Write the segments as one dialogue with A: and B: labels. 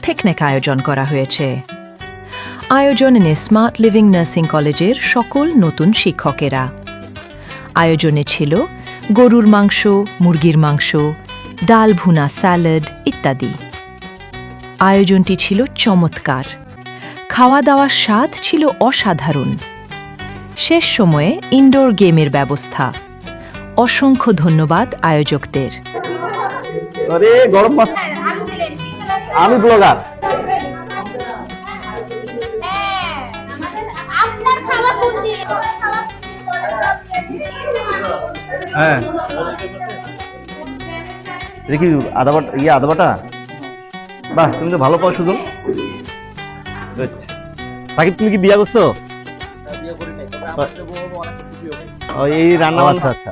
A: Picnic আয়োজন করা হয়েছে। আয়োজনে স্মার্ট লিভিং নার্সিং কলেজের সকল নতুন শিক্ষকেরা। আয়োজনে ছিল গরুর মাংস, মুরগির মাংস, ডাল ভুনা, স্যালাড ইত্যাদি। আয়োজনটি ছিল চমৎকার। খাওয়া দাওয়ার স্বাদ ছিল অসাধারণ। শেষ সময়ে ইনডোর গেমের ব্যবস্থা। অসংখ্য ধন্যবাদ আয়োজকদের।
B: আরে গরম মাছ, আমি ব্লগার। হ্যাঁ দেখি আদা বাটা, বাহ তুমি তো ভালো পাও সুযোগ। সাকিব তুমি কি বিয়া করছো? এই রান্না, আচ্ছা আচ্ছা।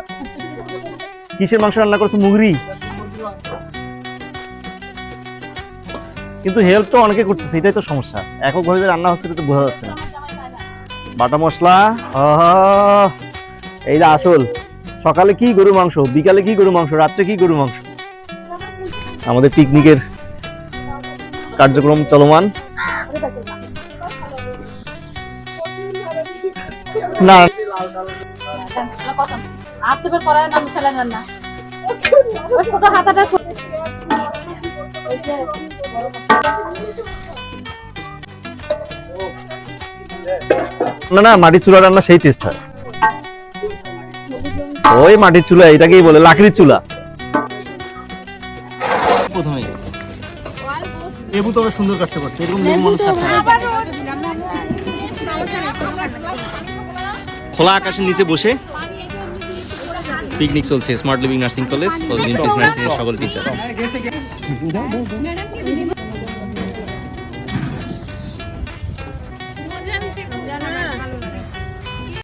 B: কিসের মাংস রান্না করছো? মুগরি। কিন্তু হেল্প তো অনেকে করতেছে, এটাই তো সমস্যা। একক ভাবে রান্না হচ্ছে তো বোঝা যাচ্ছে না। বাটা মশলা, এই যে আসল। সকালে কি গরু মাংস, বিকালে কি গরু মাংস, রাত্রে কি গরু মাংস। আমাদের পিকনিকের কার্যক্রম চলমান। না না না, মাটির চুলা রান্না সেই টেস্ট হয়। ওই মাটির চুলা, এটাকেই বলে লাকড়ির চুলা। প্রথমেই লেবু তো সুন্দর কাটতে পারছে, এরকম লেবু মানুষ কাটতে পারে। খোলা আকাশের নিচে বসে পিকনিক চলছে স্মার্ট লিভিং নার্সিং কলেজ, সকল টিচার।